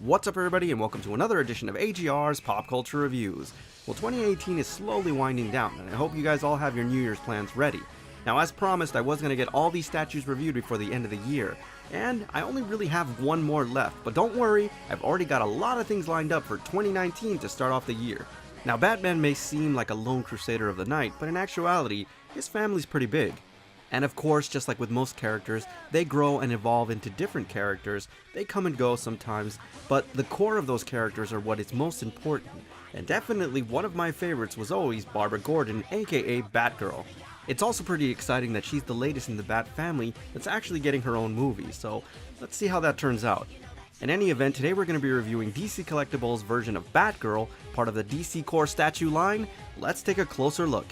What's up everybody and welcome to another edition of AGR's Pop Culture Reviews. Well, 2018 is slowly winding down and I hope you guys all have your New Year's plans ready. Now as promised, I was going to get all these statues reviewed before the end of the year, and I only really have one more left, but don't worry, I've already got a lot of things lined up for 2019 to start off the year. Now Batman may seem like a lone crusader of the night, but in actuality, his family's pretty big. And of course, just like with most characters, they grow and evolve into different characters. They come and go sometimes, but the core of those characters are what is most important. And definitely one of my favorites was always Barbara Gordon, aka Batgirl. It's also pretty exciting that she's the latest in the Bat family that's actually getting her own movie, so let's see how that turns out. In any event, today we're going to be reviewing DC Collectibles' version of Batgirl, part of the DC Core statue line. Let's take a closer look.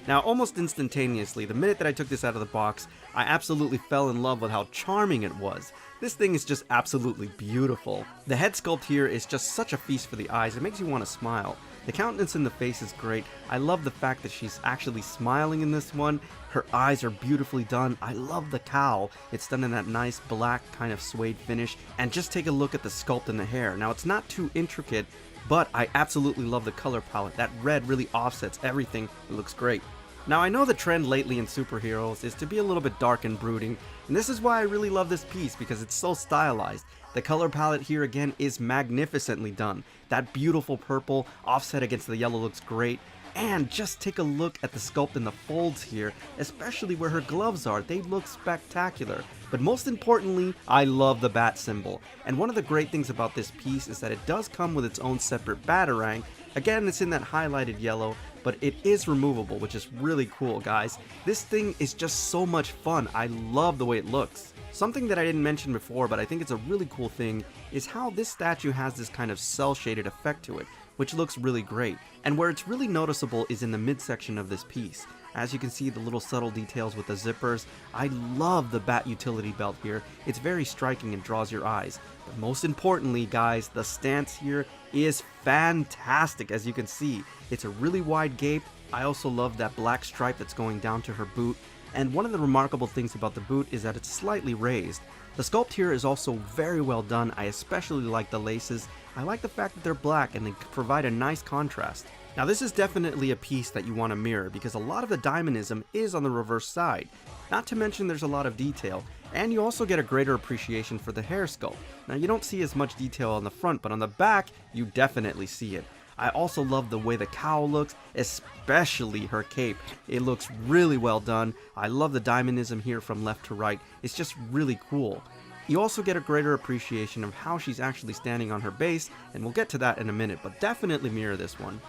Now, almost instantaneously, the minute that I took this out of the box, I absolutely fell in love with how charming it was. This thing is just absolutely beautiful. The head sculpt here is just such a feast for the eyes, it makes you want to smile. The countenance in the face is great. I love the fact that she's actually smiling in this one. Her eyes are beautifully done. I love the cowl. It's done in that nice black kind of suede finish. And just take a look at the sculpt in the hair. Now, it's not too intricate, but I absolutely love the color palette. That red really offsets everything. It looks great. Now I know the trend lately in superheroes is to be a little bit dark and brooding, and this is why I really love this piece because it's so stylized. The color palette here again is magnificently done. That beautiful purple offset against the yellow looks great. And just take a look at the sculpt in the folds here, especially where her gloves are. They look spectacular. But most importantly, I love the bat symbol. And one of the great things about this piece is that it does come with its own separate batarang. Again, it's in that highlighted yellow, but it is removable, which is really cool, guys. This thing is just so much fun. I love the way it looks. Something that I didn't mention before, but I think it's a really cool thing, is how this statue has this kind of cel-shaded effect to it, which looks really great. And where it's really noticeable is in the midsection of this piece. As you can see, the little subtle details with the zippers. I love the bat utility belt here. It's very striking and draws your eyes. But most importantly, guys, the stance here is fantastic, as you can see. It's a really wide gape. I also love that black stripe that's going down to her boot. And one of the remarkable things about the boot is that it's slightly raised. The sculpt here is also very well done. I especially like the laces. I like the fact that they're black and they provide a nice contrast. Now this is definitely a piece that you want to mirror because a lot of the diamondism is on the reverse side. Not to mention there's a lot of detail, and you also get a greater appreciation for the hair sculpt. Now you don't see as much detail on the front, but on the back you definitely see it. I also love the way the cowl looks, especially her cape. It looks really well done. I love the diamondism here from left to right. It's just really cool. You also get a greater appreciation of how she's actually standing on her base, and we'll get to that in a minute, but definitely mirror this one.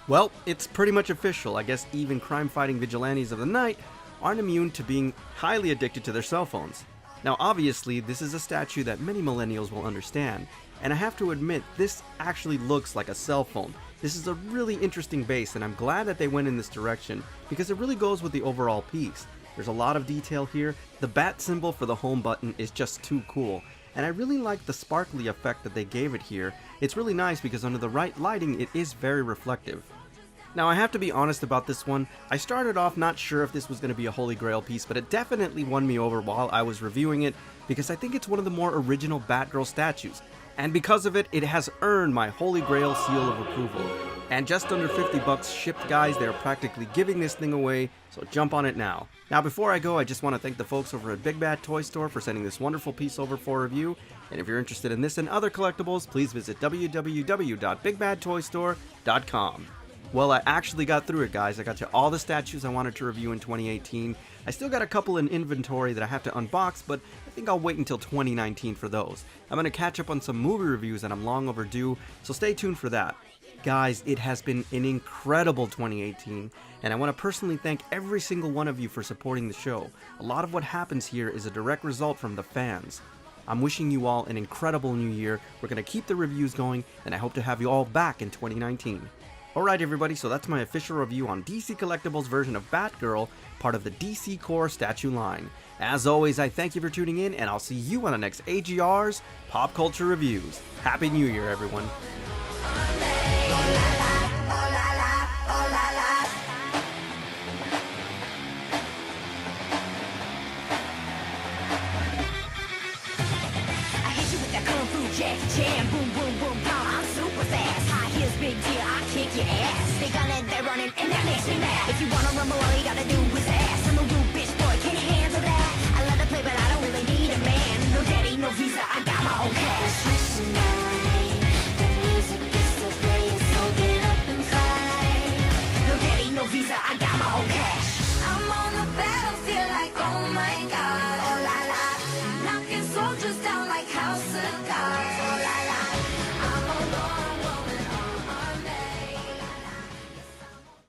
Well, it's pretty much official. I guess even crime-fighting vigilantes of the night aren't immune to being highly addicted to their cell phones. Now obviously, this is a statue that many millennials will understand, and I have to admit, this actually looks like a cell phone. This is a really interesting base, and I'm glad that they went in this direction, because it really goes with the overall piece. There's a lot of detail here. The bat symbol for the home button is just too cool, and I really like the sparkly effect that they gave it here. It's really nice because under the right lighting, it is very reflective. Now I have to be honest about this one. I started off not sure if this was going to be a Holy Grail piece, but it definitely won me over while I was reviewing it because I think it's one of the more original Batgirl statues. And because of it, it has earned my Holy Grail seal of approval. And just under 50 bucks shipped, guys. They're practically giving this thing away, so jump on it now. Now before I go, I just want to thank the folks over at Big Bad Toy Store for sending this wonderful piece over for review. And if you're interested in this and other collectibles, please visit www.bigbadtoystore.com. Well, I actually got through it, guys. I got to all the statues I wanted to review in 2018. I still got a couple in inventory that I have to unbox, but I think I'll wait until 2019 for those. I'm going to catch up on some movie reviews that I'm long overdue, so stay tuned for that. Guys, it has been an incredible 2018, and I want to personally thank every single one of you for supporting the show. A lot of what happens here is a direct result from the fans. I'm wishing you all an incredible new year. We're going to keep the reviews going, and I hope to have you all back in 2019. Alright everybody, so that's my official review on DC Collectibles' version of Batgirl, part of the DC Core statue line. As always, I thank you for tuning in, and I'll see you on the next AGR's Pop Culture Reviews. Happy New Year, everyone. Jackie Chan. boom, boom, boom, pow. I'm super fast. High heels, big deal, I kick your ass. They gun and they're running and they're mixing that. If you wanna rumble, all you gotta do is